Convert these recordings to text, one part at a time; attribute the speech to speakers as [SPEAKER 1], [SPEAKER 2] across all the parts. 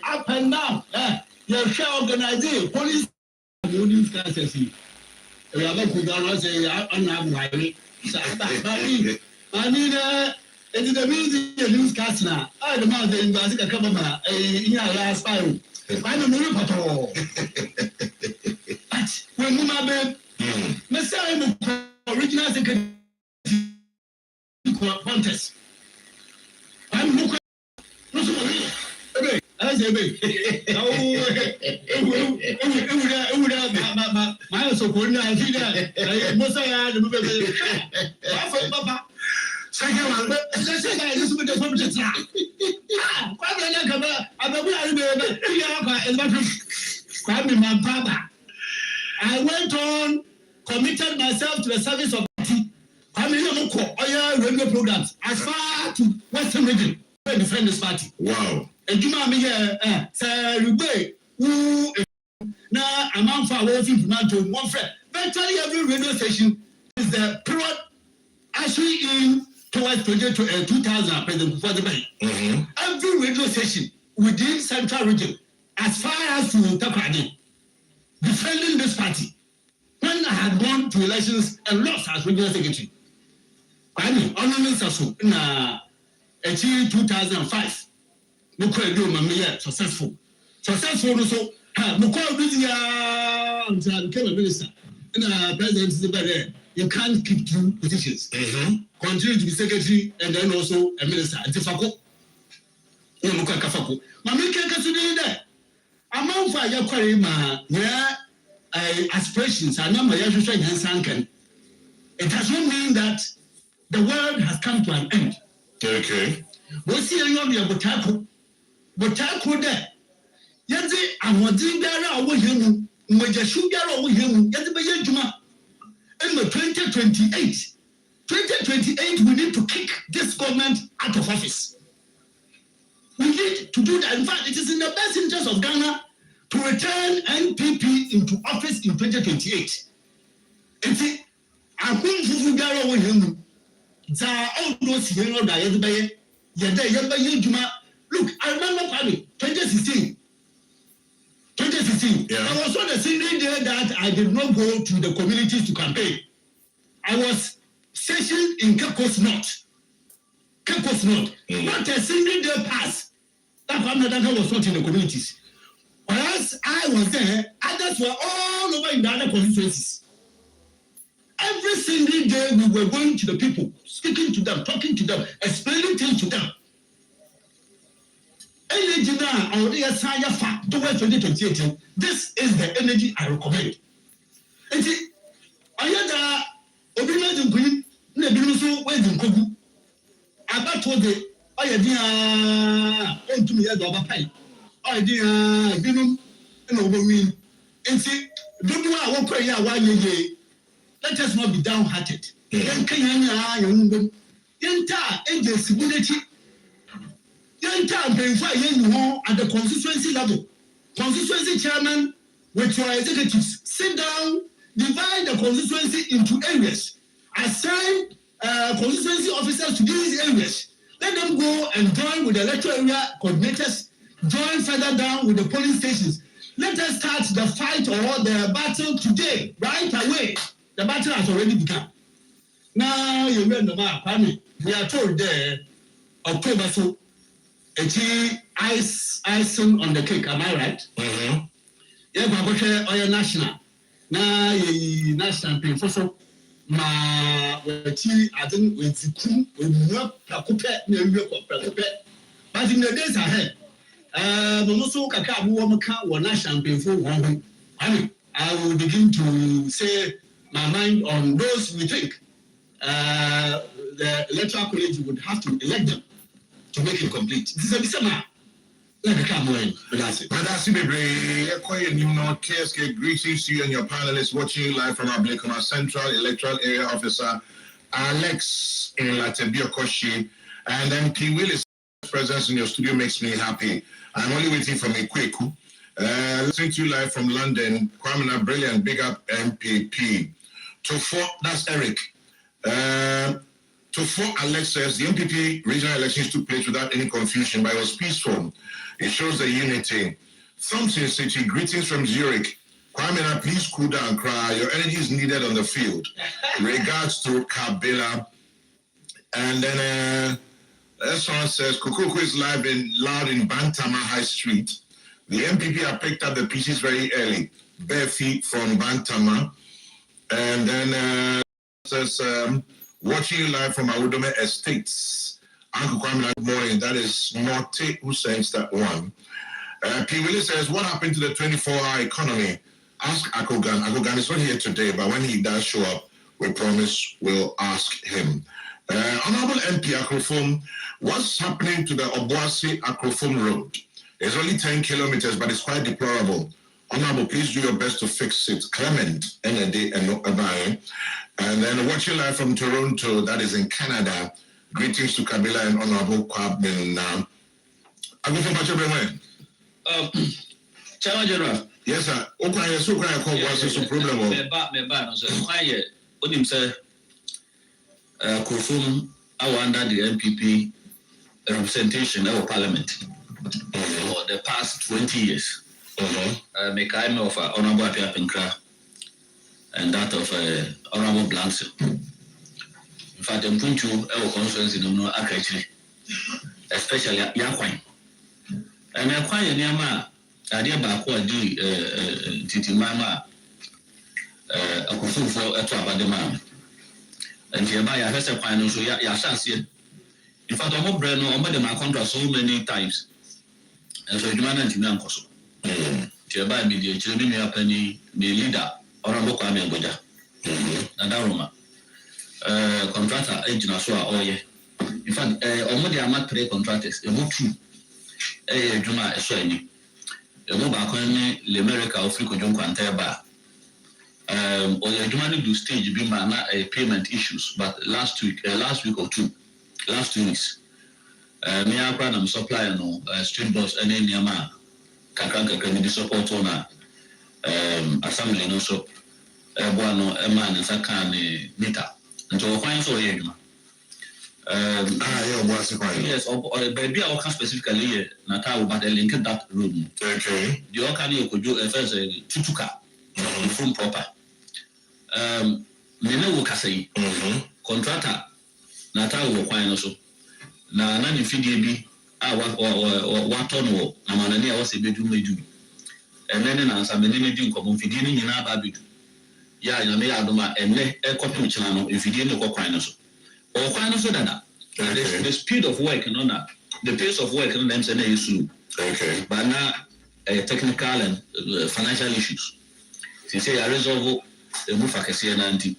[SPEAKER 1] up and down. You shall organize police. Police classes. We have a good one. Say, I'm not worried. I mean, it's the media news cast now. I don't know the Invasica Kabama, last time. I don't know at all. But when you have Mr. Original Secretary contest, I'm looking. I say, my so good now. I see that. Most I had Papa. Second one, but let's say I listen to the subject. My Papa. I went on, committed myself to the service of the party. I'm in a radio programs as far to Western region to defend this party. Wow. And you know me here, sir, who now among for working to one friend. Virtually every radio station is the period actually in towards 2000 present before the bank. Every radio station within Central Region, as far as to Takradi, defending this party. When I had gone to elections and lost as regional secretary, I mean, honoring Sasso in 2005. No quite do my successful. Successful also, Mukau Bizia became a minister. And president, you can't keep two positions. Continue to be secretary and then also a minister. And Tifako, Muka Kafako. Mamma Kaka there. Among fire query, aspirations are not my usual and sunken. It does not mean that the world has come to an end. Okay. We see a young Botako there. Yet, I'm what did there over him, Major Sugar over him, yet the Juma. And 2028, we need to kick this government out of office. We need to do that. In fact, it is in the best interest of Ghana to return NPP into office in 2028. And see, I couldn't figure out with him. All those here know that look, I remember 2016. Yeah. I was on the single day that I did not go to the communities to campaign. I was stationed in Cape North. Not a single day passed that Kwame was not in the communities. Whereas I was there, others were all over in the other constituencies. Every single day we were going to the people, speaking to them, talking to them, explaining things to them. Energy now, already a sign of fact towards 2028. This is the energy I recommend. And see, I had a obedient green, Nebuloso, waiting Kogu. I got told the idea to me as a pie. Idea, Binum, and over me. And see, don't you want to pray 1 year? Let us not be downhearted. Yenta, agency, at the constituency level. Constituency chairman with your executives sit down, divide the constituency into areas, assign constituency officers to these areas. Let them go and join with the electoral area coordinators, join further down with the polling stations. Let us start the fight or the battle today, right away. The battle has already begun. Now you remember, we are told there, October so. Icing on the cake, am I right? Yeah, but or national. Now, national pay for so. I think with not but in the days ahead, Momoso Kaka will national pay for one. I mean, I will begin to say my mind on those we think the electoral college would have to elect them to make it complete. This is a summer. Like a camera. That's it. That's it. Greetings to you and your panelists watching you live from our Blakema Central Electoral Area Officer Alex in Latebia Koshi. And MP Willis' presence in your studio makes me happy. I'm only waiting for me quick. Listening to you live from London. Kwamina, brilliant. Big up NPP. That's Eric.
[SPEAKER 2] To 4 Alexis, the NPP regional elections took place without any confusion, but it was peaceful. It shows the unity. Thompson City, greetings from Zurich. Kwame, please cool down, cry. Your energy is needed on the field. Regards to Kabila. And then this one says, Kokoko is loud in Bantama High Street. The NPP have picked up the pieces very early. Bare feet from Bantama. And then says, watching you live from Awudome Estates. Uncle Kwame, good morning. That is Norte who sends that one. P. Willis says, what happened to the 24-hour economy? Ask Akogan. Akogan is not here today, but when he does show up, we promise we'll ask him. Honorable MP Akrofom, what's happening to the Obuasi Akrofom Road? It's only 10 kilometers, but it's quite deplorable. Honorable, please do your best to fix it. Clement, NND, and Abaye. And then watching live from Toronto, that is in Canada. Greetings to Kabila and Honorable Kwabin. Akrofom, Pacho
[SPEAKER 3] Chairman General.
[SPEAKER 2] Yes, sir. Okay, so can I call what's the problem?
[SPEAKER 3] Kufum are under the NPP representation of Parliament for the past 20 years. Make I know of Honorable Apia Pinkra and that of Honorable Blancy. In fact, I'm going to our conference in the Akachi, especially Yakwine. And Yakwine and Yama. Adia Bakwa di Titi Mama a Kufu for a Trabadema. And hereby I heard a final so Yasasian. In fact, I'm brand on my contract so many times. And so you manage to Uncle. Hereby be the children penny, the leader, or a book and Goja. And Aroma. Contractor agent as well, oh yeah. In fact, already I'm not pay contractors, a book too. Juma a swing. Go back on the America of Frico John Quanteba. Or the Germany do stage be payment issues, but last week or two, last 2 weeks, me I am supply no street bus and any Yama Kakanka can be support on assembly no so Buano Eman and Sakani Nita. And so fine so here. Yes, or baby, I can specifically Natal, but I linked that room.
[SPEAKER 2] Okay.
[SPEAKER 3] The Okani could do a first Tutuka from proper. Nene Wokasei, contractor Natal will find also. Na nani fidi what on wo, Namanani was a bedroom may do. And then answer many doing common feeding in our baby. Ya, you may adoma and a copy channel if you didn't go quite also. Or quite also that. The speed of work and the pace of work and them say issue.
[SPEAKER 2] Okay.
[SPEAKER 3] But now technical and financial issues. Since say I resolve the move I can see an anti.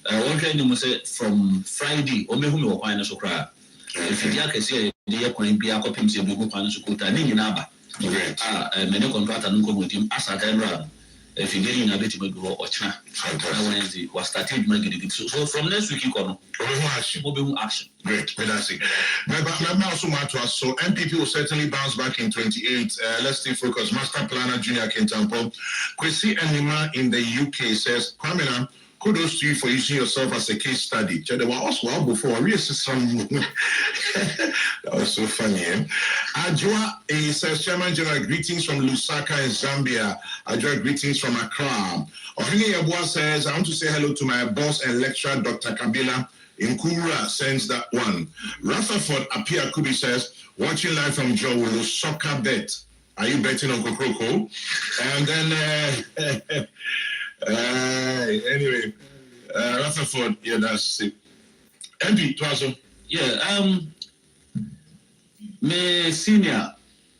[SPEAKER 3] One kind you say from Friday or maybe who financial cry. If you can see the coin be a copy of the financial quota and in Naba. Many contractor no come with him as a time run. If you get in a bit of a or China, was started making it. So from next week, you can mobile action.
[SPEAKER 2] Great, fantastic. My also matter. So NPP will certainly bounce back in 28. Let's stay focused. Master Planner Junior Kintampo, Kwesi Anima in the UK says, Pamela, kudos to you for using yourself as a case study. They were also before. That was so funny. Ajwa says, Chairman General, greetings from Lusaka in Zambia. Ajwa, greetings from Accra. Ohini Yabua says, I want to say hello to my boss and lecturer, Dr. Kabila. Nkura sends that one. Rutherford Apia Kubi says, watching live from Jowolo, soccer bet. Are you betting on Kokroko? And then, anyway, Rutherford, yeah, that's it. MP, Twazo.
[SPEAKER 3] Yeah, my senior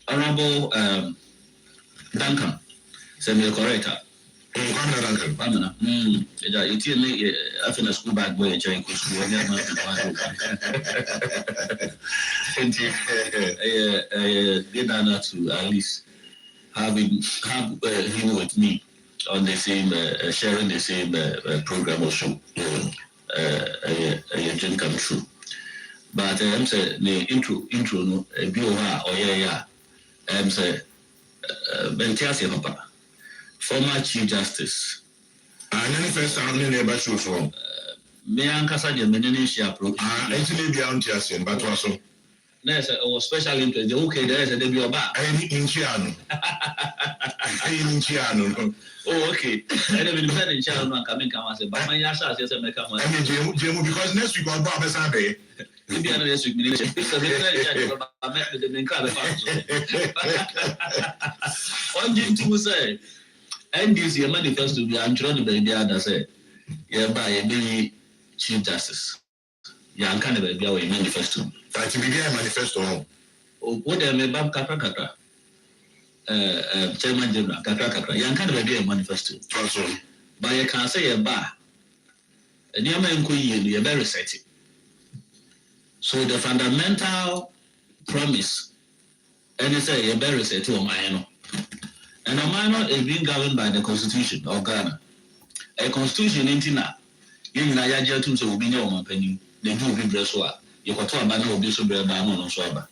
[SPEAKER 3] Honorable Duncan, semi corrector.
[SPEAKER 2] Duncan.
[SPEAKER 3] Pamela. You tell me, I feel a school bag boy and trying to school. Get honor to at least have him with me on the same sharing the same program or show. A dream come true. But I'm saying the intro no bioha or yeah I'm saying Bentiasi Papa, former Chief Justice.
[SPEAKER 2] And then first time in the show from
[SPEAKER 3] me ankasa de menene shi approach
[SPEAKER 2] actually be on Asem but also
[SPEAKER 3] there's a special interest okay there is a debut oba
[SPEAKER 2] in Chiano
[SPEAKER 3] oh okay and then we said in Chiano and coming come say but my yasha say make come
[SPEAKER 2] Jemu because next week on Bob Sabe
[SPEAKER 3] maybe another week me because I met with the main car on to say and this year manifesto be antron the idea that say yeah by a Chief Justice yeah I'm kind of a manifesto
[SPEAKER 2] but to be a manifesto
[SPEAKER 3] what they may bam kakra Chairman General kakra yeah I'm kind of a manifesto
[SPEAKER 2] also
[SPEAKER 3] but you can say a bar and you are very set. So the fundamental promise and it's a very set to Oman and Oman is being governed by the Constitution of Ghana. A Constitution in Tina in Nigeria to so be no Oman penny they do be Breswa you got to abandon will be so brave by no swabber.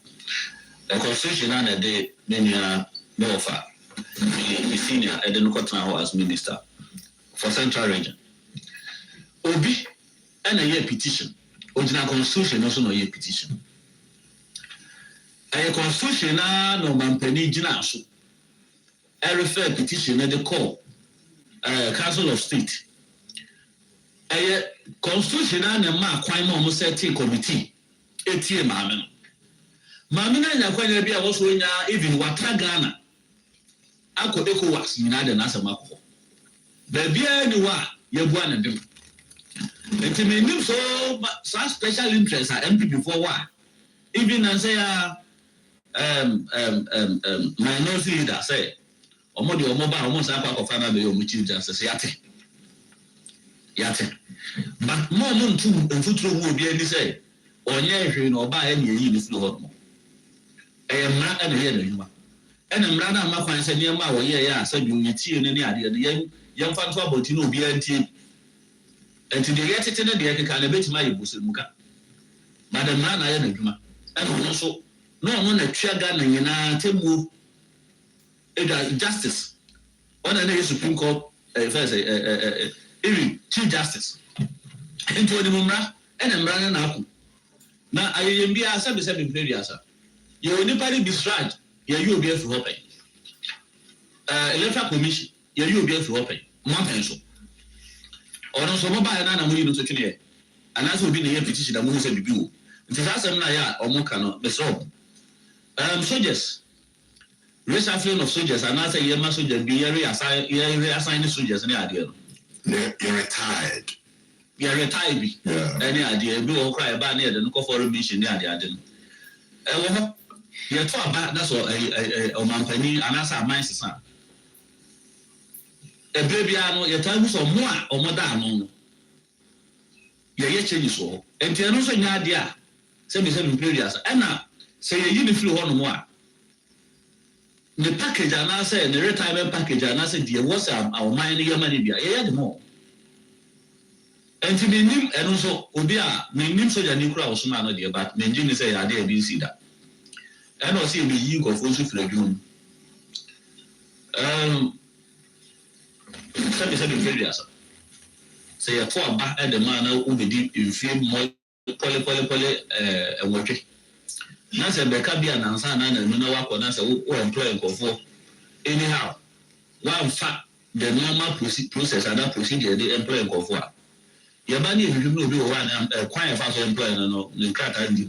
[SPEAKER 3] The Constitution and a day many are no far the senior and then got now as minister for Central Region. Obi and a year petition. Original Constitution also no year petition. A Constitution no man penny jinaso. I refer petition at the call Council of State. A Constitution and a mark quite almost setting committee. 8 year mamma. Mamma na kwanya bia wo so nya even wata Ghana. Akọ ECOWAS nyina de na asamako. Ba bia ni wa ye bua na dem. Enti me nim so some special interest at NPP for what? Even and say minority leader say omo de omo ba omo sa kwa kofa na be omo Chief Justice yate. But more ntu mfuturo wo bia ni say onye hwe na oba ya na yi ni flo ho. Mra na ye na yuma. Ena mra na amakwan se ne ma wo ye ya asabi onye tie ne ade de yem fa nto aboti na obi antie. And to the reality that they can elevate my Busimuka. Madam Nana Yaduma. And also, no one a Chagan and Temu Justice. One of the Supreme Court, even Chief Justice. Into the Mumra and I'm running out. Now I am be a 77 previous. You will never be straight. You will be able to open. Electoral Commission, you will be able to open. Mountain. Or so mobile and I'm going to check and that's will be the petition that moves a review. It is Asem na ya or Mokano, the so. Soldiers. Reshuffling of soldiers and I say Yama soldiers be reassigned soldiers any idea.
[SPEAKER 2] You're retired.
[SPEAKER 3] You're retired.
[SPEAKER 2] Yeah.
[SPEAKER 3] Any idea, be all cry about near the for a mission near the idea. You're talking about that's all a Oman penny and that's our mind's son. A baby, I know your time was more or more down. You're change so, and you're not saying idea. 77 periods, and now say you need flew on more. The package, and I said the retirement package, and I said, dear, what's our money, your money, yeah, more. And to be named, and also, Obia, my name so your new crowd was man, dear, but Menjin say, I dare be see that. And I'll see me, you go for June. 77 periods. Say a poor back at the man who be deep in film more poly and working. Nasa Becabia and Ansana and Munawa Nasa who employ for anyhow. One fact the normal process and that procedure they employ for. Your money if you know do one quite fast employer no the cat and you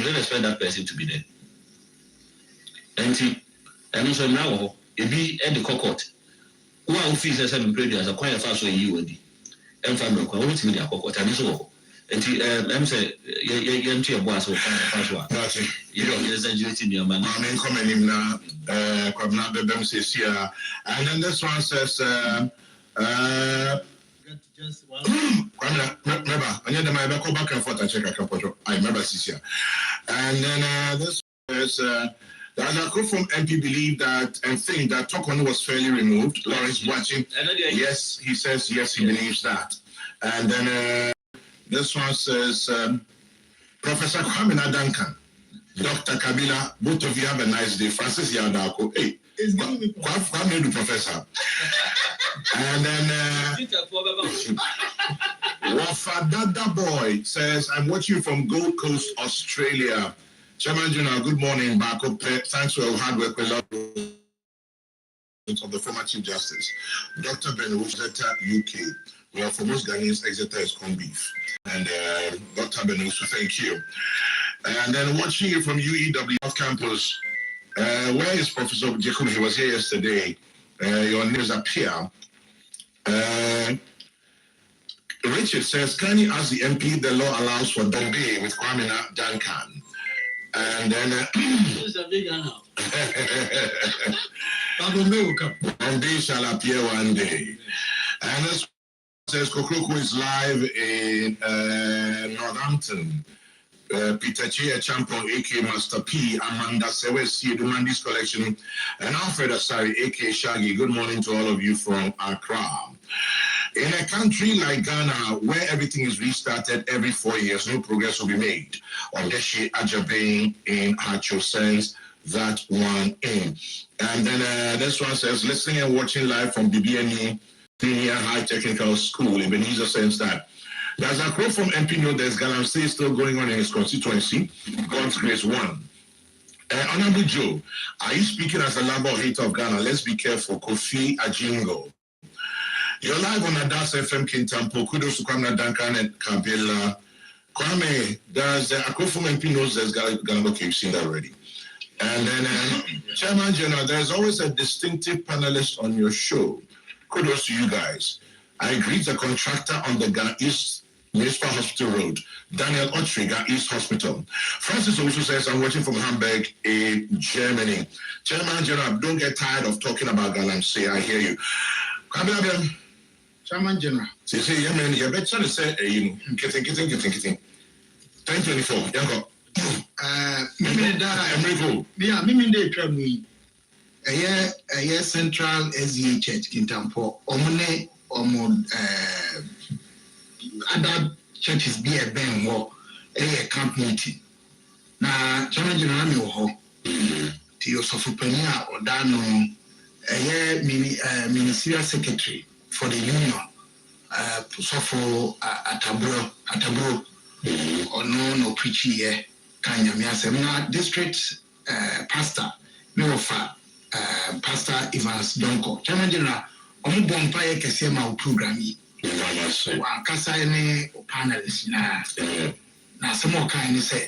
[SPEAKER 3] don't expect that person to be there. And also now if be at the court. One fees 7 periods are quite fast when you would. And from the quality media court and so. And I'm saying, you're a boss or fast one. You don't exaggerate in your man.
[SPEAKER 2] I'm commenting now. Them says here. And then this one says,
[SPEAKER 4] just one.
[SPEAKER 2] Remember, I need to go back and forth and check a couple. I remember this here. And then this is. The other group from NPP believe that and think that Tokoni was fairly removed. Lawrence watching. Yes, he says yes, he believes that. And then this one says Professor Kwamina Duncan, Dr. Kabila, both of you have a nice day. Francis Yadako, hey, Kwame the professor. And then Wafadada Boy says, I'm watching from Gold Coast, Australia. Chairman General, good morning. Back up. Thanks for your hard work. We love of the former Chief Justice, Dr. Ben Exeter, UK. Well, for most Ghanaians, Exeter is corned beef. And Dr. Ben thank you. And then watching you from UEW campus, where is Professor Jacob? He was here yesterday. Your names appear. Richard says, can you ask the MP the law allows for Dombe with Kwame Duncan? And then Dombe shall appear one day. And this says Kokroko is live in Northampton. Peter Chia Champion, AK Master P, Amanda Sewesi, Dumandi's collection, and Alfred Asari, AK Shaggy. Good morning to all of you from Accra. In a country like Ghana, where everything is restarted every 4 years, no progress will be made. Ondeshi Ajabane in Hacho sends that one in. And then this one says, listening and watching live from BBNE Senior High Technical School. Ebenezer sends that. There's a quote from MP Note there's Galamsey still going on in his constituency. God's grace one. Honorable Joe, are you speaking as a Labour hater of Ghana? Let's be careful. Kofi Ajingo. You're live on Adas FM Kintampo. Kudos to Kwame Duncan and Kabila. Kwame, there's a quote from MP Note there's Ghana. Okay, you've seen that already. And then Chairman General, there's always a distinctive panelist on your show. Kudos to you guys. I greet the contractor on the Ghana East Municipal Hospital Road, Daniel Otriga East Hospital. Francis also says, I'm watching from Hamburg in Germany. Chairman General, don't get tired of talking about Galamsey. I hear you. Chairman General. Say, yeah, man, you're better to say, getting. 1024, Yanko.
[SPEAKER 4] A Central SDA Church, Kintampo, Omune, other churches be a ben war, a camp meeting. Now, Chairman General, to your Sofupenia or Dano, a ministerial secretary for the union, Sofo Atabro, or no preaching here, Kanya Miasem, district pastor, Mirofa, Pastor Evans Donko. Chairman General, Omu Bompire Kesema program. Kasa any panelists na some more kind say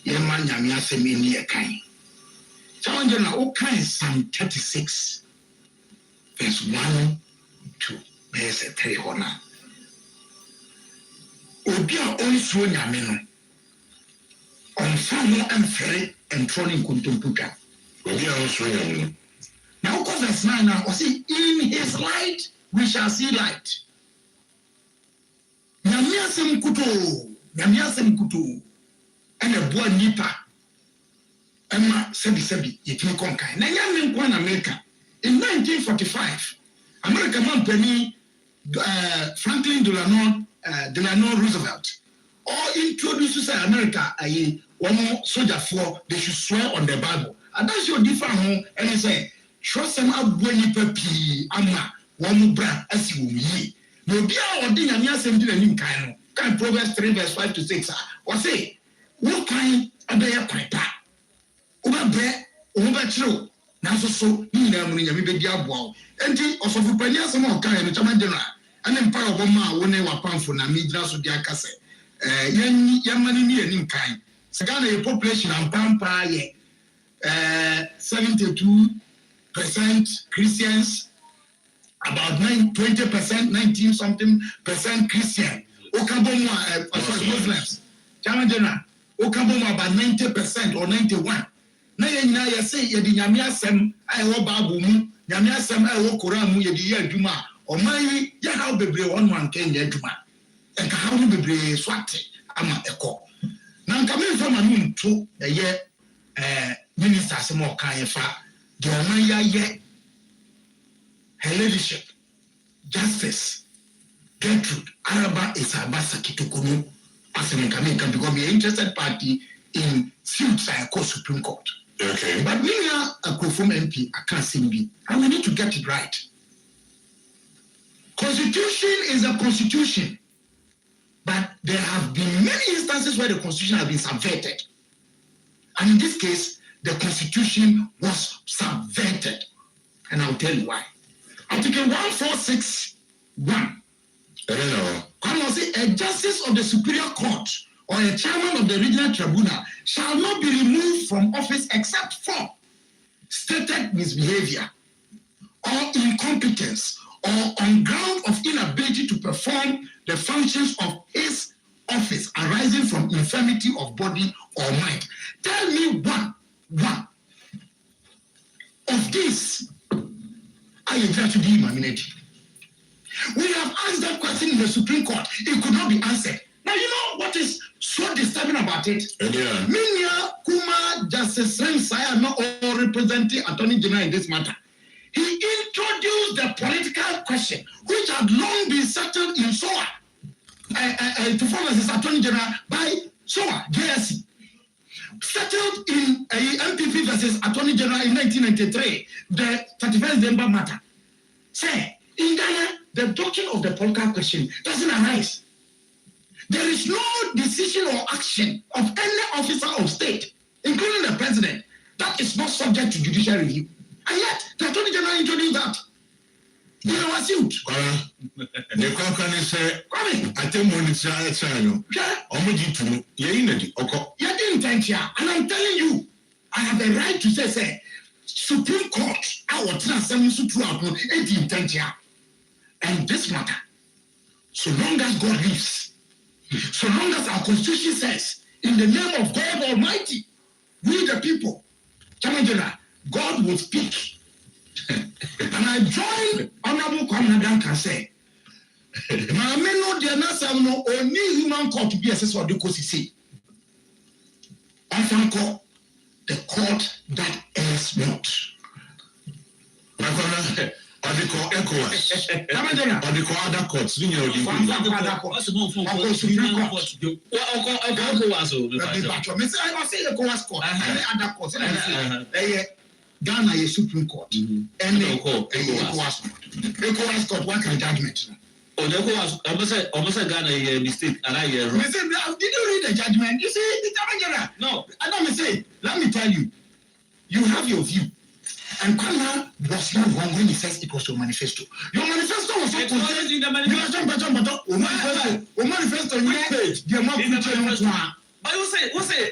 [SPEAKER 4] Yema Nyamia Semi near kind. Chairman General, all kinds Psalm 36, verse 1 to verse 3 honor. Obia onso Nyamino on Famo and Ferry and Trolling Kuntumpuka.
[SPEAKER 2] Obia onso Nyamino.
[SPEAKER 4] Now, verse 9 now, see, in his light we shall see light. Nyamiasem kuto, and a boy nipa, Emma Sebi, Yetimi Konkai. Nanyam in America. In 1945, American man Penny Franklin Delano Roosevelt, or introduces America a one soldier for they should swear on the Bible. And that's your different and he say, trust them up when you pepi, Amma, one brand as you ye. No be our thing and yes, and didn't kind Proverbs 3, verse 5 to 6. Or say, what kind of bear piper? Over bear, over true. Now so, you know, we be diabo. And also for Pania, some more kind of Chairman General. And then power of Oman when they were powerful and me just with their casse. Young money near in kind. Sagana population and pampa 72% Christians. About 20%, 19-something percent Christian. Okabomo, Muslims. Chairman General, Okabomo about 90% or 91. Now you say you di Nyamiasem I wo Babu, Nyamiasem I wo Koran you di Juma. Or my ya how bebre one can Juma. And how bebre swate ama eko. Now coming from a moon to a year minister some more kind fa. The Oman ye. Her leadership, justice, Gertrude, Araba is Abasa Kitokunu, Asem can become an interested party in suits I call Supreme Court.
[SPEAKER 2] Okay.
[SPEAKER 4] But we are a conform MP, I can't sing be, and we need to get it right. Constitution is a constitution. there have been many instances where the constitution has been subverted. And in this case, the constitution was subverted. And I'll tell you why. Article 1461. Come on, say a justice of the superior court or a chairman of the regional tribunal shall not be removed from office except for stated misbehavior or incompetence or on ground of inability to perform the functions of his office arising from infirmity of body or mind. Tell me one of these are you trying to be immunity? We have asked that question in the Supreme Court. It could not be answered. Now, you know what is so disturbing about it? Minya Kuma Justice Saya not all representing Attorney General in this matter. He introduced the political question, which had long been settled in SOA, to form as Attorney General by SOA, JSC. Settled in NPP versus Attorney General in 1993, the 31st December matter. Say, in Ghana, the doctrine of the political question doesn't arise. There is no decision or action of any officer of state, including the president, that is not subject to judicial review. And yet, the Attorney General introduced that. In our suit.
[SPEAKER 2] The company said, I tell you,
[SPEAKER 4] you didn't and I'm telling you, I have the right to say, Supreme Court, our transcendence throughout 18 and this matter, so long as God lives, so long as our Constitution says, in the name of God Almighty, we the people, God will speak. And I joined Honorable Kwame can say, I may know the answer no only human court to be assessed for the CC. Often call the court that is not.
[SPEAKER 2] Or they call ECOWAS. Or they call other courts. You know,
[SPEAKER 4] I say ECOWAS court. Other courts. Ghana is Supreme Court. And ECOWAS court, what can judgment?
[SPEAKER 3] Oh, the ECOWAS, almost a Ghana mistake. And I hear.
[SPEAKER 4] Did you read the judgment? You see, the no, I don't say. Let me tell you, you have your view. And Kwame was not wrong when he says it was your manifesto. Your manifesto was not contained in the manifesto. Manifesto, which page? But you say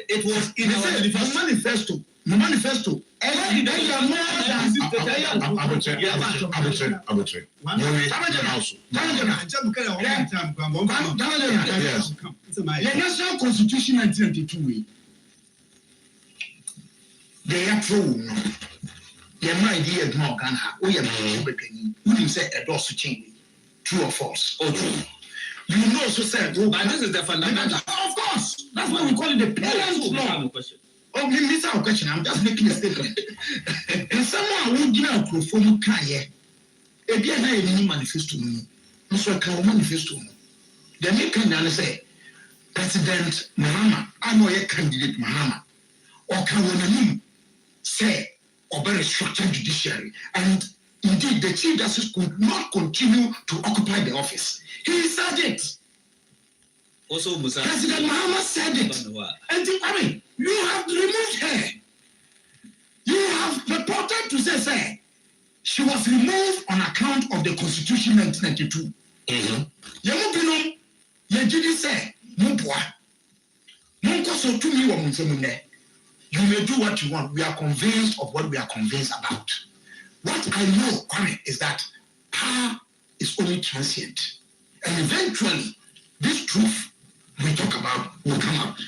[SPEAKER 4] it was in the manifesto. The manifesto. The National Constitution 1992. They are true. Your idea is more Ghana. We are not say a door to change. True or false? Oh, true. You know, so said, but this is the fundamental. Of course. That's why we call it the parents' law. Oh, we miss our question. I'm just making a statement. And someone who did not perform Kanye, a dear manifesto. Also, a manifesto. The American say, President Mahama, I know a candidate Mahama, or Kawanani say, or very structured judiciary. And indeed, the Chief Justice could not continue to occupy the office. He said it.
[SPEAKER 3] Also,
[SPEAKER 4] President Mahama said it. And I mean, you have removed her. You have reported to say she was removed on account of the Constitution 1992. Yamubino, Yajidi say, Mubwa. Munkoso to me or you may do what you want. We are convinced of what we are convinced about. What I know, Kwame, is that power is only transient. And eventually, this truth we talk about will come out.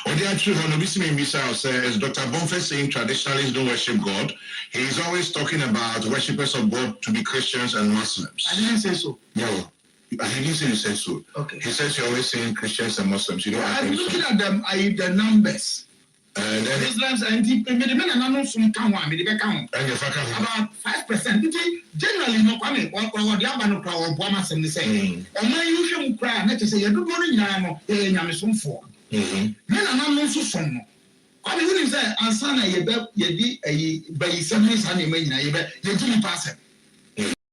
[SPEAKER 2] Or the actual as Dr. Bonfe saying traditionalists don't worship God. He is always talking about worshippers of God to be Christians and Muslims.
[SPEAKER 4] I didn't say so.
[SPEAKER 2] No. He didn't say you said so.
[SPEAKER 4] Okay.
[SPEAKER 2] He says you're always saying Christians and Muslims. You don't
[SPEAKER 4] I'm looking at them, the numbers.
[SPEAKER 2] And then
[SPEAKER 4] Muslims and the men are not some count. About 5%. Generally, no comment. What the Abano crowd, Bomas and the same. Or my usual cry, let us say, you don't know, Yam for. Men are not so some. I mean, say, Ansana, ye be a by 7 Sunday, you didn't pass it.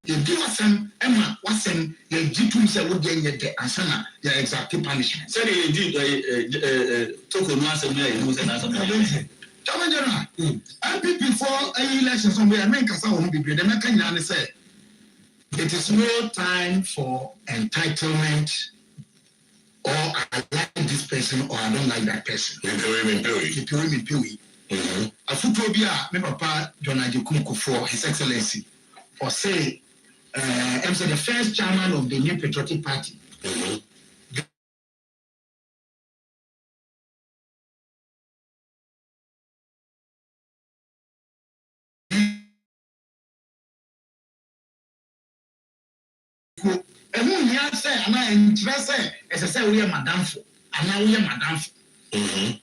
[SPEAKER 4] You do Asem, Emma, Wasem, you Jitum say what you get the Asana, your exact punishment.
[SPEAKER 3] Say you did Toko Masam, you was an Asam.
[SPEAKER 4] NPP for any elections on where America won't be great. The American say it is no time for entitlement or I like this person or I don't like that person. A footobia, my papa John Ajikunku for His Excellency, or say I'm the first chairman of the New Patriotic Party. And when you say, and I interest, as I say, we are madam for, and now we are madam for.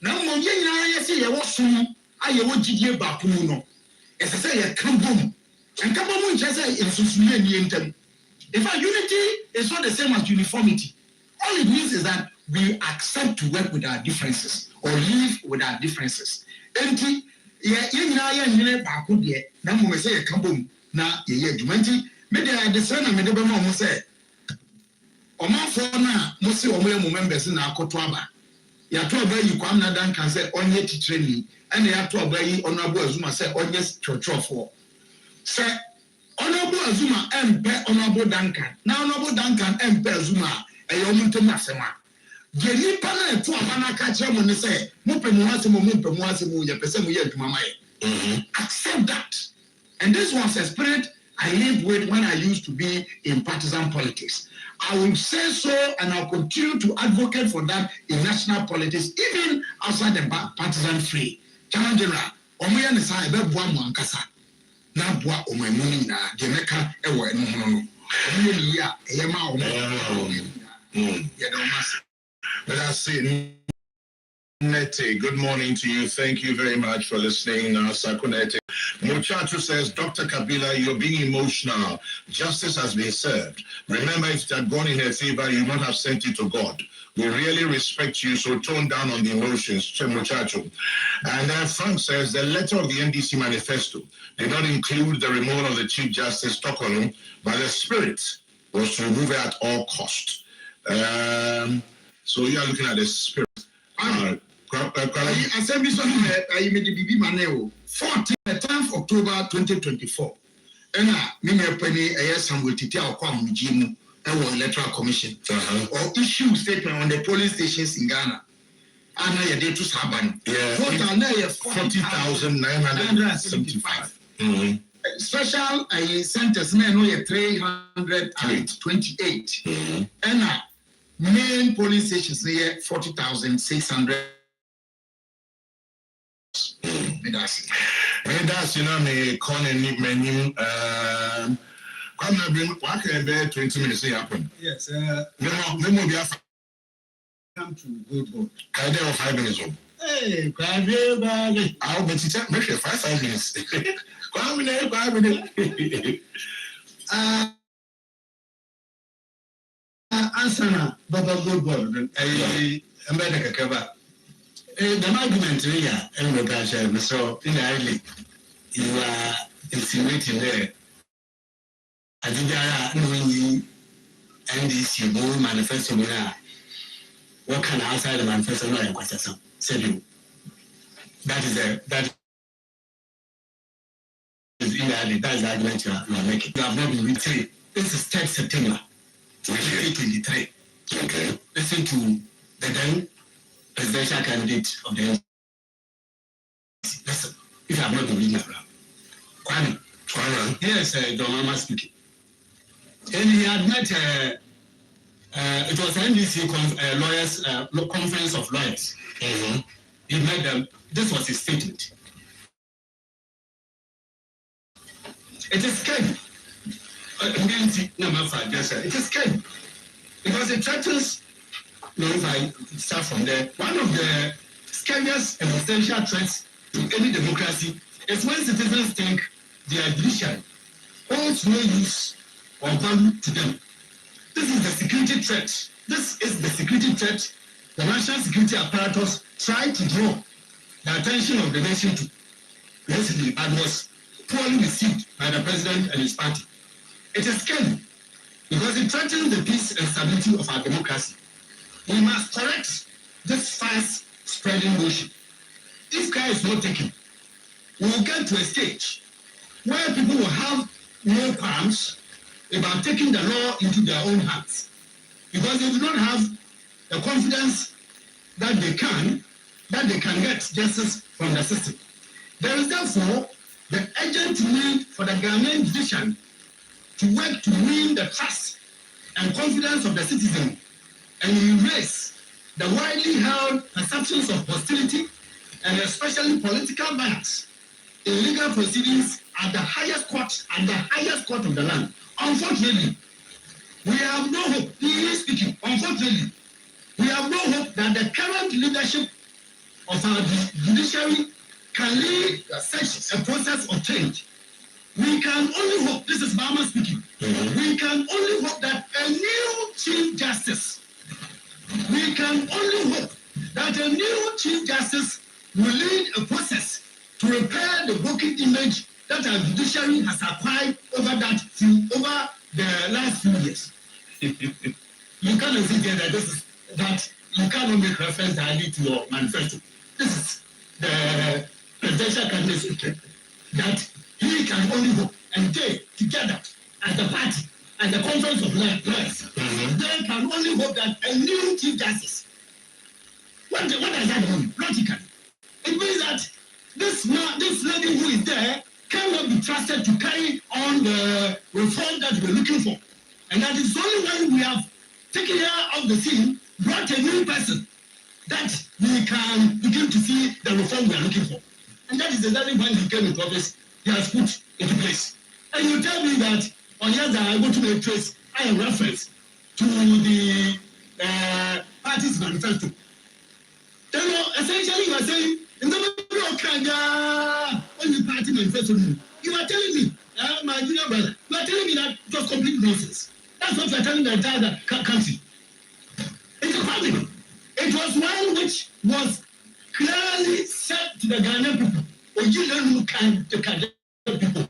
[SPEAKER 4] Now, I say, I was soon, I will GD Bakuno. As I say, I come boom. And come on, just say, in Susulian. In fact, unity is not the same as uniformity. All it means is that we accept to work with our differences or live with our differences. And now we say, come boom. Now, yeah, maybe I discern and maybe I say, Oman for now, most of the members in our Kotwaba. You have to obey you, come now, can say, on yet to training, and you have to obey Honorable Azuma, say, on yes, church for. Say, Honorable Azuma, Honorable Duncan. Now, Honorable Duncan, Azuma, a young to Masema. Jenny Pana, to Abana catch him when they say, Mupemuasimu, your person, we to my mind. Accept that. And this was a spirit I lived with when I used to be in partisan politics. I will say so, and I'll continue to advocate for that in national politics, even outside the partisan free. Chairman General, Omoya Nisa, Ebebua Mwankasa, Nabua Omemuni na Jamaica, Ewa Nono. Omoya, Eyema Omo.
[SPEAKER 2] Let us see. Nete, good morning to you. Thank you very much for listening. Sakunete. Muchacho says, Dr. Kabila, you're being emotional. Justice has been served. Remember, if it had gone in her favor, you would not have sent it to God. We really respect you, so tone down on the emotions, Muchacho. And then Frank says, the letter of the NDC manifesto did not include the removal of the Chief Justice Stockholm, but the spirit was to remove it at all cost. So you are looking at the spirit.
[SPEAKER 4] Assembly I made the BB Maneo 10th October 2024. And I penny a some will tell Kwam Jim and electoral commission or issue statement on the police stations in Ghana. And I did to Saban.
[SPEAKER 2] Yeah, 40,975.
[SPEAKER 4] Special centers men know 328. And main police stations near 40,600.
[SPEAKER 2] That's me calling menu. Come now, bring what can be 20 minutes happen.
[SPEAKER 4] Yes,
[SPEAKER 2] no more
[SPEAKER 4] come to Goldbold.
[SPEAKER 2] I have 5 minutes.
[SPEAKER 4] Hey, Crabby,
[SPEAKER 2] I'll bet you make sure 5 minutes. Come in, 5 minutes.
[SPEAKER 1] Answer, Baba Goldbold, a medical cover. The argument here, and the Gasha, so in you are insinuating there. I think knowing NDC more manifesto now. What can outside the manifesto know and question? Said you. That is in that is the argument you are making. You have not been with 3. This is 10th September 2023.
[SPEAKER 2] Okay.
[SPEAKER 1] Listen to the then presidential candidate of the NDC. Listen, if you have not been reading around. Kwame. Yes, Don Mama speaking. And he had met, it was NDC lawyers, conference of lawyers. He met them. This was his statement. It is scary. It is scary. Because it threatens, if I start from there, one of the scariest and essential threats to any democracy is when citizens think their judiciary holds no use or value to them. This is the security threat. This is the security threat the national security apparatus tried to draw the attention of the nation to yesterday and was poorly received by the president and his party. It is scary because it threatens the peace and stability of our democracy. We must correct this fast spreading motion. If care is not taken, we will get to a stage where people will have no qualms about taking the law into their own hands because they do not have the confidence that they can get justice from the system. There is therefore the urgent need for the Ghanaian judiciary to work to win the trust and confidence of the citizen and erase the widely held perceptions of hostility and especially political bias in legal proceedings at the highest court of the land. Unfortunately, we have no hope. Unfortunately, we have no hope that the current leadership of our judiciary can lead such a process of change. We can only hope, this is Bama speaking, we can only hope that a new Chief Justice will lead a process to repair the broken image that our judiciary has acquired over the last few years. You cannot say that you cannot make reference directly to your manifesto. This is the presidential candidate that he can only hope and they together as the party, as the conference of lawyers, they can only hope that a new Chief Justice. What does that mean? Logically, it means that this lady who is there cannot be trusted to carry on the reform that we're looking for. And that is only when we have taken her off the scene, brought a new person, that we can begin to see the reform we are looking for. And that is exactly when he came into office, he has put into place. And you tell me that on years that I go to make trace, I have reference to the party's manifesto. Then essentially you are saying, in the middle of Kenya, when the party manifesto, you are telling me, my junior brother, you are telling me that it was complete nonsense. That's what you are telling the entire country. It's a problem. It was one which was clearly said to the Ghanaian people, or you learn who can the Ghanaian people.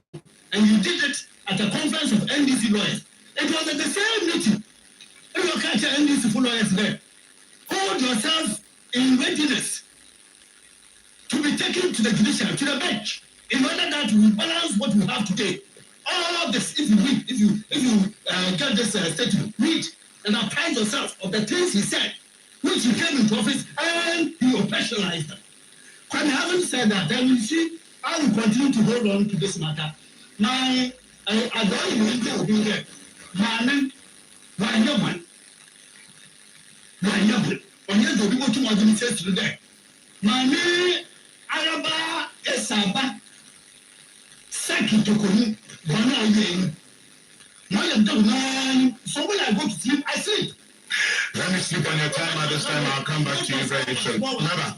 [SPEAKER 1] And you did it at a conference of NDC lawyers. It was at the same meeting. If you catch NDC full lawyers there, hold yourself in readiness to be taken to the judiciary, to the bench, in order that we balance what we have today. All this, if you get this statement, read and apply yourself of the things he said, which he came into office and he operationalized them. When having said that, then you see, I will continue to hold on to this matter. I don't even be there. My name, on your do people to my ministers today. My name, Araba Esaba, Saki to Kuni, Bana Yen. Now you don't know. So when I go to sleep, I sleep.
[SPEAKER 2] Let me sleep on your time at this time. I'll come back to you very shortly.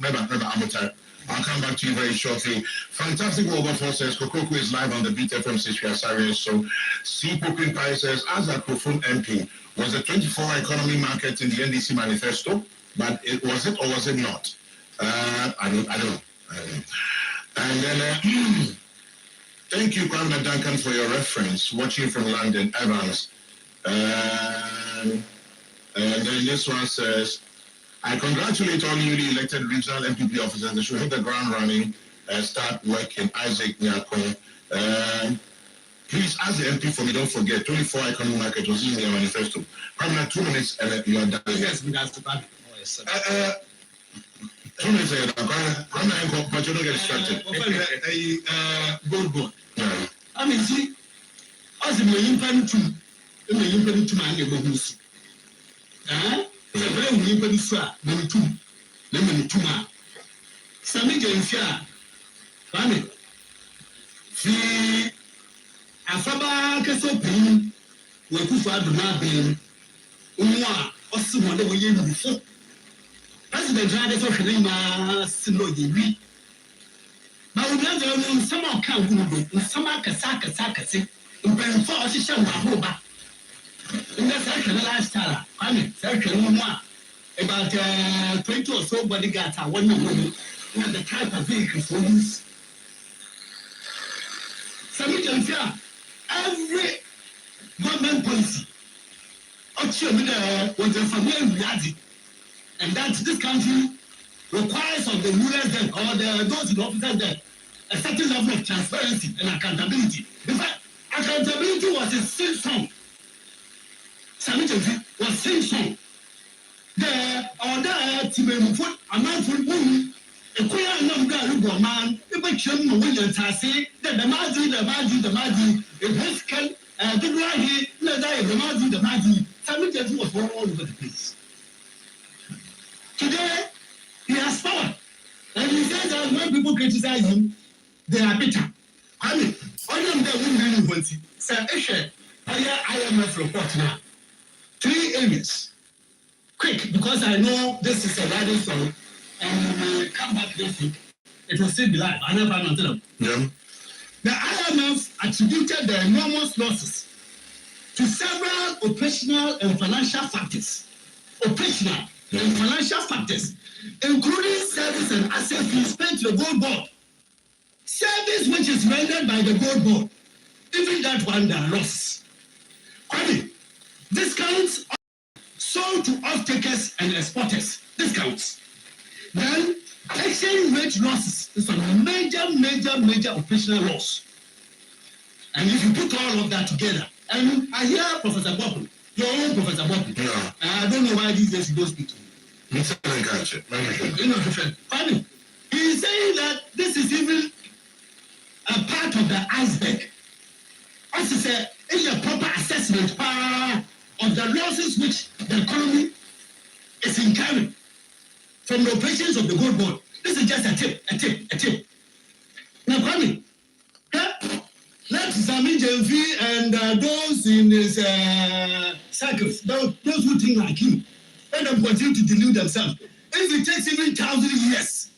[SPEAKER 2] Never. I'm tired. I'll come back to you very shortly. Fantastic Wilberforce says Kokoko is live on the Beat FM Saturday. So C. Popin Pai says, as a Kofun MP, was the 24-hour economy market in the NDC manifesto, but was it or was it not? I don't know. And then thank you, Kwame Duncan, for your reference. Watching from London, Evans. And then this one says, I congratulate all newly elected regional NPP officers. They should hit the ground running and start working. Isaac Nyakon. Please, as the MP for me, don't forget, 24 economic market was in your manifesto. Probably 2 minutes and you are done.
[SPEAKER 1] Yes, that's the bad.
[SPEAKER 2] 2 minutes and you're done. But you don't get distracted.
[SPEAKER 1] Goldbold. I mean, see, as in the impan to my neighborhood. The very neighborhood, sir, lemon tuma. Sammy Gyamfi, Sammy. See, Afaba Kesopin, where Kufa do not be, Umwa, or someone that we use before. President Jadis of Helena, Sino Yibi. But we have some account, some Kasaka, in Penford, she shall have in the second last time, I mean, second one, about 20 or so bodyguards are one woman, and the type of vehicle for use. Sammy Gyamfi, every policy. Was a familiar reality, and that this country requires of the rulers then or those in officers then a certain level of transparency and accountability. In fact, accountability was a sing song. Sammy Gyamfi was sing song. The order to be moved a man for whom a queer number of man, if I came no way and say that the margin, if this can do right here, let the margin. Sammy Gyamfi was all over the place. Today, he has power. And he says that when people criticize him, they are bitter. I mean, all of them won't really want it. Sir, IMF report now. 3 areas. Quick, because I know this is a radio story, and we will come back this week. It will still be live. I never know them.
[SPEAKER 2] Yeah.
[SPEAKER 1] The IMF attributed the enormous losses to several operational and financial factors. Operational and financial factors, including service and asset fees paid to the Goldbold. Service which is rendered by the Goldbold, even that one there are losses. Discounts sold to off-takers and exporters. Discounts. Then exchange rate losses is a major operational loss. And if you put all of that together, and I hear Professor Bob, your own Professor Bob.
[SPEAKER 2] Yeah.
[SPEAKER 1] I don't know why these days you don't speak to me. Funny. He's saying that this is even a part of the iceberg. As he said, in a proper assessment of the losses which the economy is incurring from the operations of the Goldbold. This is just a tip. Now, Kwame, let Sammy Gyamfi and those in his circles, those who think like him, let them continue to delude themselves. If it takes even 1,000 years,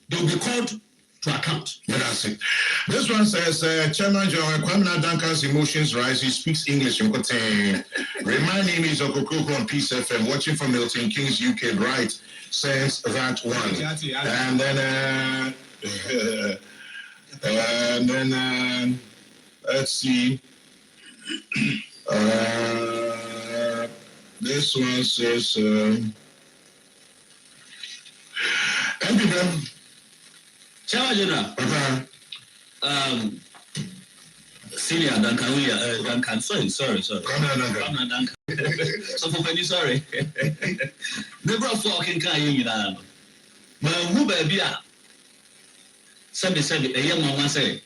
[SPEAKER 1] they'll be called to account.
[SPEAKER 2] That's it. This one says, Chairman John Kwame Duncan's emotions rise. He speaks English. Remind him he's a Kokoko on Peace FM, watching from Milton Keynes, UK, right? Says that one. And then, let's see. This one says, NPP.
[SPEAKER 3] Chairman General. Senior Duncan, sorry. Duncan. So for penny, sorry. Never fucking can but who baby are? Sammy, a young man say,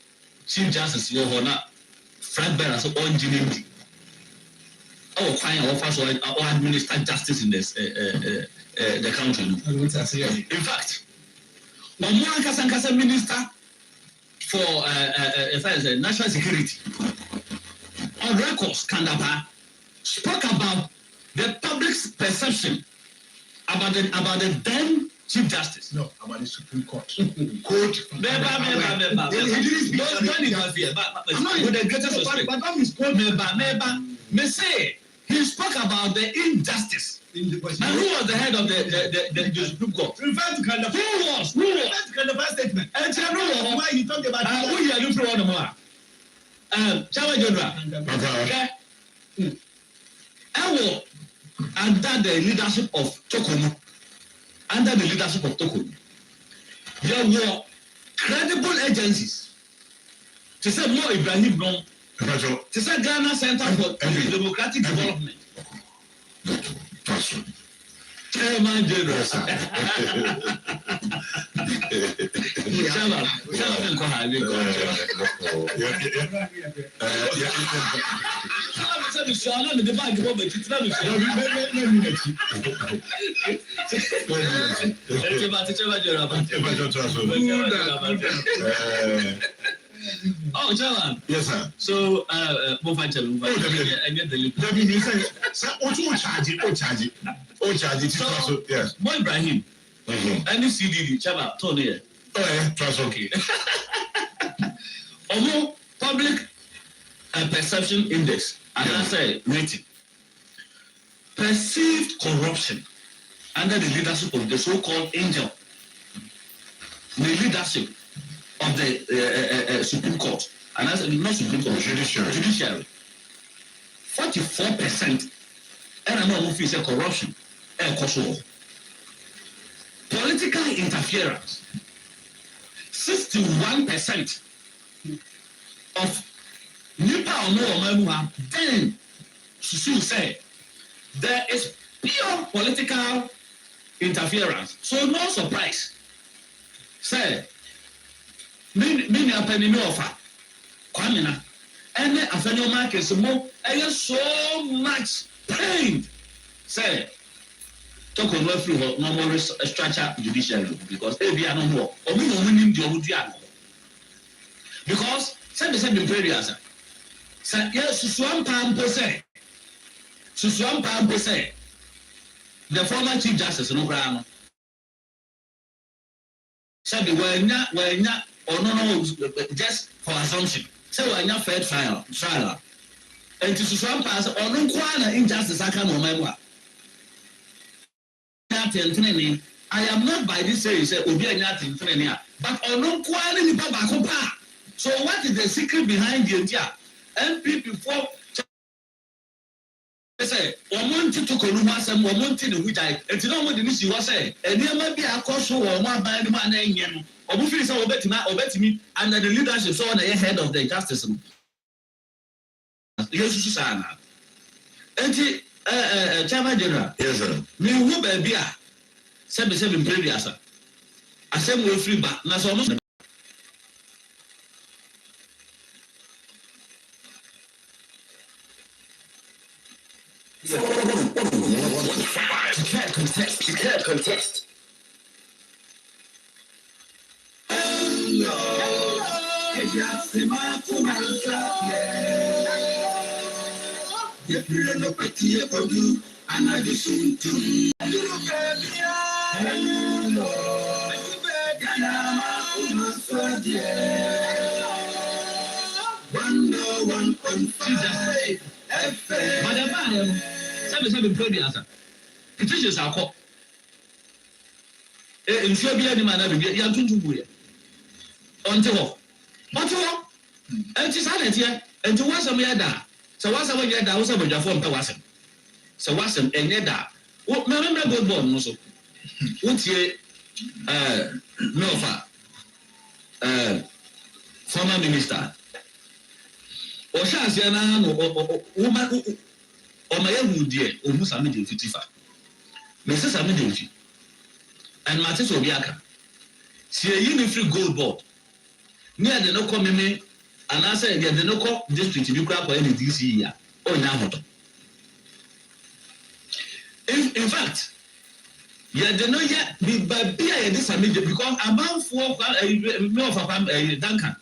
[SPEAKER 3] Chief Justice, your honor, Frank Bearers of engineering. Oh, fine, or administer justice in this the country. In fact, Oman Kasankasa Minister for national security on records, Kandapa spoke about the public's perception about the then Chief Justice.
[SPEAKER 4] No, about the Supreme Court.
[SPEAKER 3] With the greatest respect. Me say he spoke about the injustice. And who was the head of the Supreme Court?
[SPEAKER 1] Refer to Kandapa.
[SPEAKER 3] Who was?
[SPEAKER 1] Refer to Kandapa statement.
[SPEAKER 3] And tell me
[SPEAKER 1] why you talk about
[SPEAKER 3] who you are looking for more. Chairman General. I will under the leadership of Tokomu. There were credible agencies. To say more Ibrahim Long. To say Ghana Center for Democratic Development. Chairman General. Oh, Chairman.
[SPEAKER 2] Yes, sir.
[SPEAKER 3] So,
[SPEAKER 2] yes.
[SPEAKER 3] More Ibrahim. Any CDD, Chairman, Tony.
[SPEAKER 2] Oh, yeah, trust okay.
[SPEAKER 3] Although public perception index, and I say rating, perceived corruption under the leadership of the so-called angel, the leadership of the Supreme Court, and I said not Supreme Court,
[SPEAKER 2] Judiciary.
[SPEAKER 3] 44%. And I know if it's a corruption and political interference. 61% of NPP or no then Susu say there is pure political interference. So no surprise. Say, me apeni no offer. Kwamina. And then after market more I get so much pain. Say, talk on through normal structure judiciary because they be no more. Or we no winning the because say the prayer answer. Say yes, Susuan Pampo say the former Chief Justice no ground. Said when or no just for assumption. Say when you fair trial. And to Susuan pass or no kwana injustice I can remember. I am not by this say Obi anything but or no kwana ni baba kopa. So what is the secret behind the idea? NPP for say Oman to Asem Oman to which I and you know what the issue was say and there might be a course or one by the man and Obufi say obet me under the leadership so on the head of the justice. Yes, Susana. And Chairman General.
[SPEAKER 2] Yes, sir.
[SPEAKER 3] Me who be 77 previous. Asem will free back. Now so much.
[SPEAKER 5] You can't contest.
[SPEAKER 3] Petitions are called. In Serbia, the man of the young to until but and she's had it here and to once a yada. So once a yada was a form to Wasem. So Wasem and yada. What remember Goldbold also? What's ye Nofa former minister? Or Shazana or woman or my own dear or Musamid 55. Mrs. Sammy and Martis Obiaka. See a uniform Goldbold. Near the no come me and I said the no call district you crap or any DC year or now. In fact, yeah, the no yet be by beer this because about 4 of a Duncan.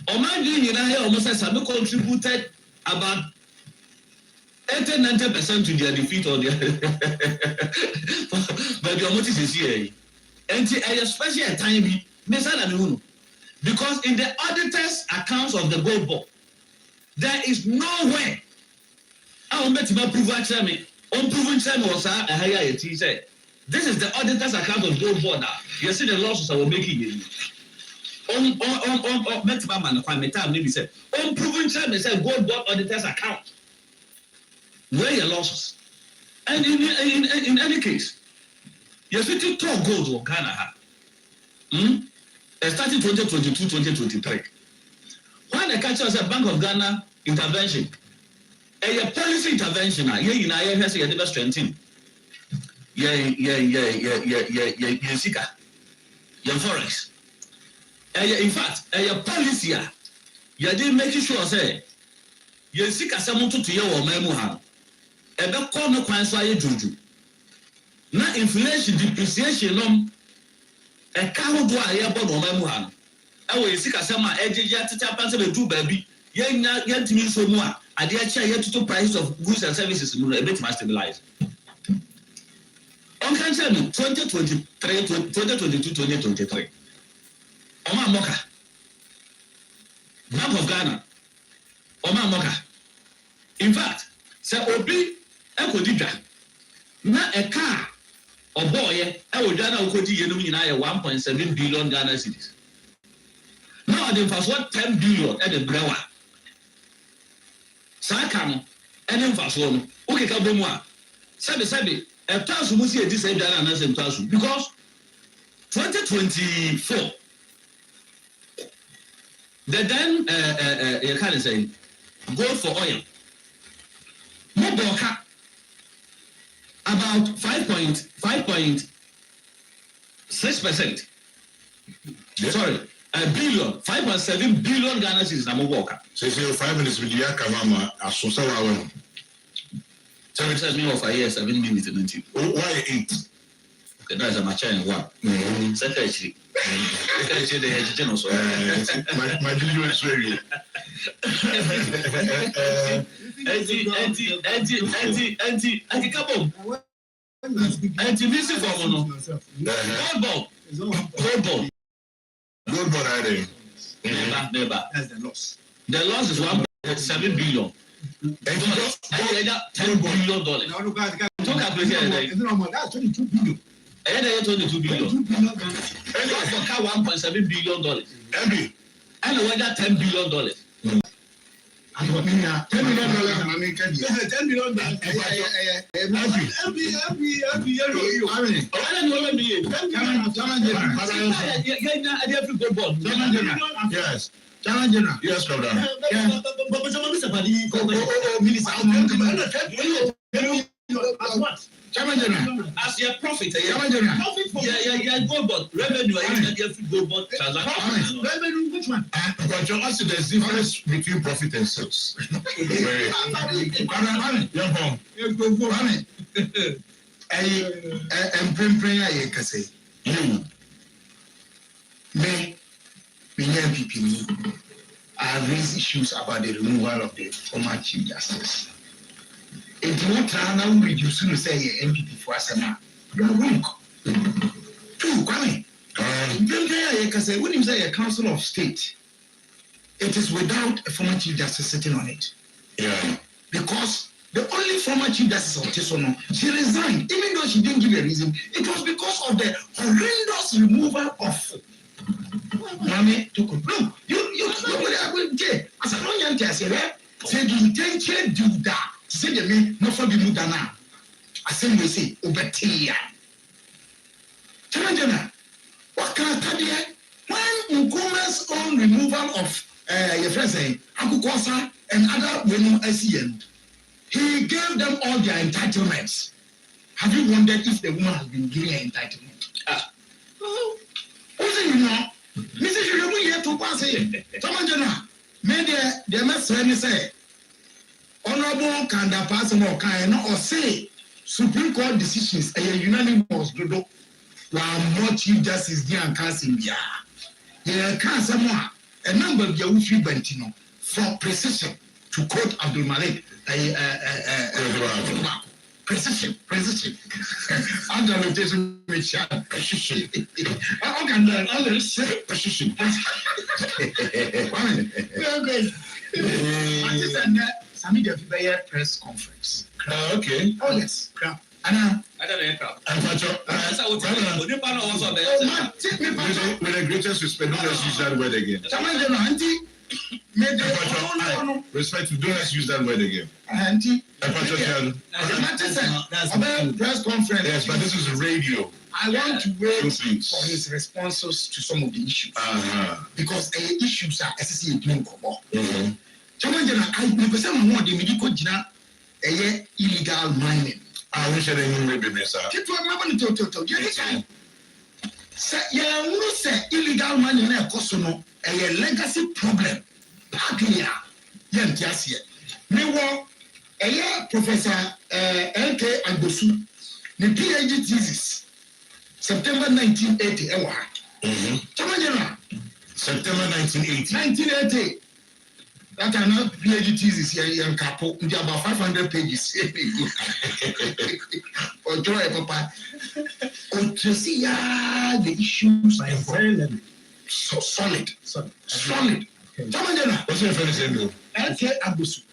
[SPEAKER 3] Oman United almost has contributed about 80-90% to their defeat or their but your motive is here. And especially at time because in the auditors' accounts of the Goldbold, there is nowhere. I will make you prove that me. Unproven time was a higher said. This is the auditor's account of Goldbold now. You see the losses I will make it. Unproven time is a Goldbold auditor's account. Where your losses? And in any case, you see to talk gold or Ghana. Starting 2022-2023. When the catch us a Bank of Ghana intervention, a policy intervention, has a never strengthen. Sika, forex. In fact, a policy, you didn't make sure say, you Sika someone to your memoir. A back corner quite juju. Now inflation, depreciation, a cow do I about no memoir. I will seek a summer edge to tap answer the two baby. Young to me so more. I dare share yet to price of goods and services a bit must stabilize. On can tell me 2023, 2022, 2023. Oman Moka. Bank of Ghana. Oman Moka. In fact, Sir Obi Ekodidra. Na a car or boy, I would Ghana Okodi Yenumina 1.7 billion Ghana cedis. Now, the first what 10 billion at the grower. Saga, and then fast one. Okay, Kaboma. Sabi, a thousand was here this and another thousand because 2024. The then you can't say go for oil. Moboka about 5.6%. Sorry, a billion, 5.7 billion Ghana is Namoboka.
[SPEAKER 2] So 5 minutes with Yakamama as so our
[SPEAKER 3] 7 minutes of a year, 7 minutes and 20.
[SPEAKER 2] Why 8?
[SPEAKER 3] Okay, that's a match and one. Secretary. Secretary, the general.
[SPEAKER 2] My video is very.
[SPEAKER 3] Anti-missing for Goldbold.
[SPEAKER 2] Goldbold, I think.
[SPEAKER 3] Never.
[SPEAKER 1] That's the loss.
[SPEAKER 3] The loss is 1.7 billion. $10 billion. Talk about it.
[SPEAKER 1] That's 22 billion.
[SPEAKER 3] I had 22 billion. And $1.7 billion. And we got $10 billion.
[SPEAKER 1] $10 million. $10 million.
[SPEAKER 2] Yes. Yes, Governor.
[SPEAKER 3] As your profit, Goldbold revenue. Goldbold transaction.
[SPEAKER 1] Revenue, which one?
[SPEAKER 2] But you also there's difference between profit and sales.
[SPEAKER 4] NPP, I raise issues about the removal of the former Chief Justice. If you want to reduce to say NPP for Asem, you are wrong. Two, Kwame. When you say a Council of State, it is without a former Chief Justice sitting on it.
[SPEAKER 2] Yeah.
[SPEAKER 4] Because the only former Chief Justice of Tisono, she resigned, even though she didn't give a reason. It was because of the horrendous removal of Mami Toko. No, you as a long young person, say the intention do that. Say the me, no for the Mudana. Asem we say, Obetia. Challenge, what can I tell you? When Nkuma's own removal of your friend saying, Akukwasa and other women SEN, he gave them all their entitlements. Have you wondered if the woman has been given her entitlement? What do you know? Mrs. Shulamu here to pass it. Tamajana, made the mess when he say, Honorable Kanda pass more kind or say Supreme Court decisions a unanimous dodo while more Chief Justice Dian Kasimbia. Here can someone a number of Gyamfi Bentino for precision to quote Abdul Malik. Precision. Under notation with precision. How can others say precision? Sammy the press conference.
[SPEAKER 2] Okay.
[SPEAKER 4] Oh yes.
[SPEAKER 3] I don't know.
[SPEAKER 2] With the greatest respect, don't let's use that word again. Respect, don't let's use that word again.
[SPEAKER 4] Press conference.
[SPEAKER 2] Yes, but this is radio.
[SPEAKER 4] I want to wait for his responses to some of the issues. Because issues are SSC illegal mining.
[SPEAKER 2] I wish I didn't maybe miss out.
[SPEAKER 4] Illegal mining a legacy problem. Partly, Professor LK Agbosu, the PhD thesis, September 1980.
[SPEAKER 2] September 1980.
[SPEAKER 4] 1980. That are not PhD thesis here in Capo. There are about 500 pages. Or joy, Papa. To see the issues are very solid. Tamajana.
[SPEAKER 2] What's your friend's name?
[SPEAKER 4] LK Agbosu.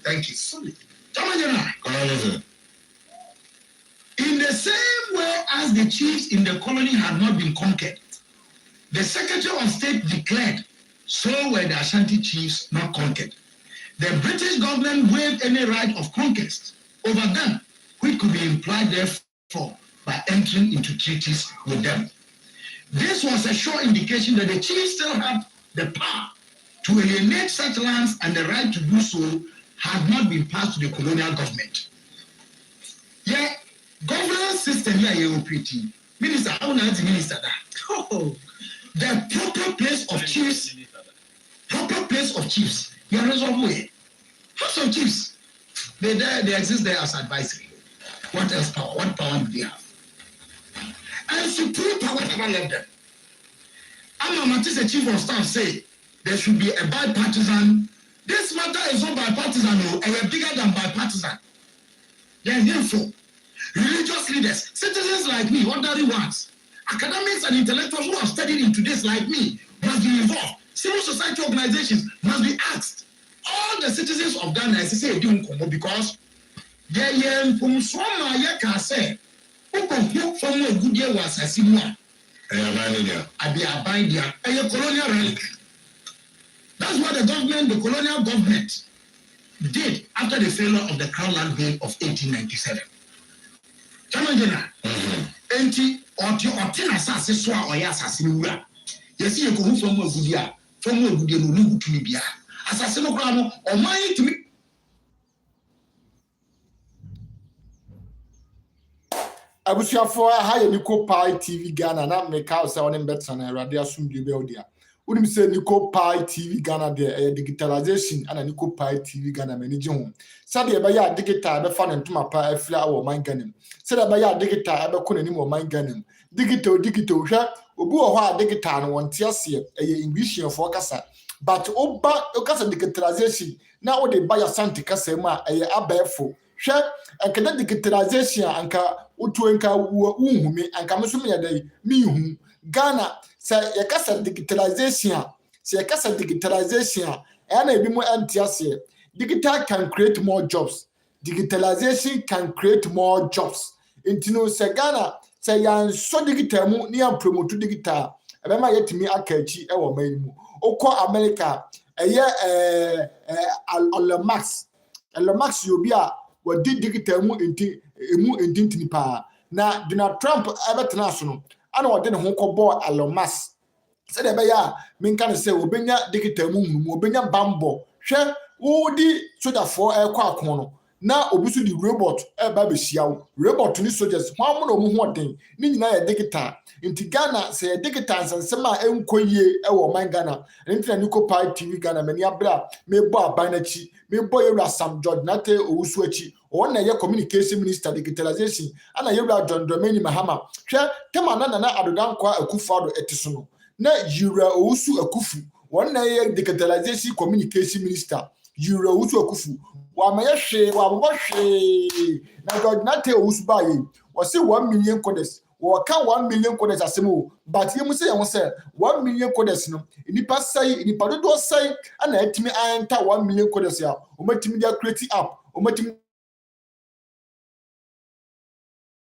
[SPEAKER 4] Thank you. Solid. Tamajana. In the same way as the chiefs in the colony had not been conquered, the Secretary of State declared, so were the Ashanti chiefs not conquered. the British government waived any right of conquest over them, which could be implied therefore by entering into treaties with them. This was a sure indication that the chiefs still had the power to alienate such lands, and the right to do so had not been passed to the colonial government. Yeah, governance system here you operating. Minister, how now the minister that? Oh, the proper place of chiefs. Proper place of chiefs. You are resolved way. House of chiefs. They exist there as advisory. What else power? What power do they have? And supreme power never left them. Amamantis, the chief of staff, say there should be a bipartisan. This matter is not bipartisan, no, and bigger than bipartisan. They are here for religious leaders, citizens like me, ordinary ones, academics and intellectuals who have studied into this like me must be involved. Civil society organizations must be asked. All the citizens of Ghana, as I say, do because they from Swama can say, who can put from a good year was a similar. I be abiding a colonial relic. That's what the colonial government did after the failure of the Crown Land Bill of 1897. Jamajana, enti otin asase so a oya asase no wura. Yesi ye ko hu from agudia no nugu tumi bia. Asase no kra no oman tumi.
[SPEAKER 6] Abusuafo ha ye Nico Pi TV Ghana na meka o se woni better na radio asumdue be odia. Unim say Nico Pi TV Ghana there digitalization ana Nico Pi TV Ghana manage ho. Sabe e ba ya digital be fa ntoma pa afira awo man Ghana. Sabe e ba ya digital be ko nanim wo man Ghana. Digital hwa obi wo ho a digital no wonte ase e English for kasa. But oba okasa digitalization na wo de ba ya santi kasa mu a e abefo. Hwe akada digitalization anka utu enka unhumi anka meso me yadai mi hu Ghana say yakasa digitalization and ebi mo antiase digital can create more jobs, digitalization can create more jobs. Intino say Ghana say yan so digital mu ni am promote digital ebe ma yetimi akachi e wo man mu okọ America Elon Musk you be a what did digital mu enti pa na Donald Trump ebetena so no ana ode ne ho kọbọ Elon Musk said ebe ya minka ne say obenya digital mu obenya bambo hwe wodi soja for ekọ akon no na obusu di robot eba be hia robot ni soldiers ho am no mu ho den ni nyina ya digital inti Ghana say digital sansema enkoyie e wo man Ghana inti na Nico Pi TV Ghana mani abra mebo abanachi mebo yewra Sam George nate owusu achi on na ye communication minister digitalization ana yewra John Dramani Mahama hwe tema na adodankwa akufado etiso no na yewra owusu akufu on na ye digitalization communication minister yewra owusu akufu wa mayehwe wa bohwe na George nate owusu baye wose 1 million coders wo ka 1 million coders asemo but yemu say 1 million coders no nipa sai nipa dodo sai ana etimi anta 1 million coders ya o matimi dia create app o matimi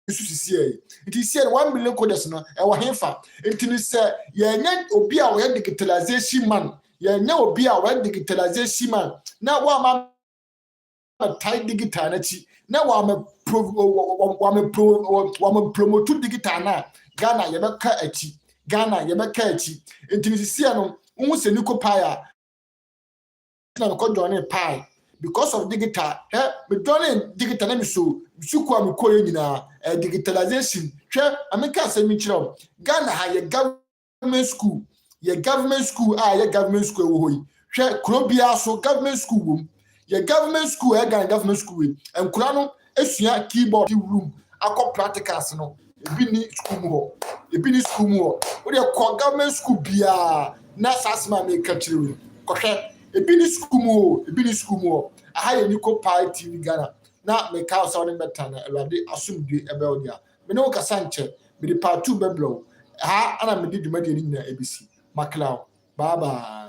[SPEAKER 6] it is 1 million coders no e wo henfa intini say ye nya obi a wo digitalization man ye nya obi a wo digitalization man na wo ma tight digital na chi na wa me promote digital na Ghana ye beka achi intini sia no unhu se Nico Pi a na ko join Pi because of digital me join digital na me so sukwa me koye nyina digitalization hwe ameka se mi kire Ghana ha ye government school a ye government school wo hoyi hwe krobia so government school wo ye government school government school and kurano esua keyboard room akọ practicals no ebi ni school mu wo de ko government school bia na sasma me ka kire ko hwe ebi ni school mu aha ye Nico Pi TV Ghana na me ka so ne beta na Awurade asumdue ebe odia me no ka sanche me di part 2 beblo ha ana me di dwumade ni nyina ebisi maklao bye bye.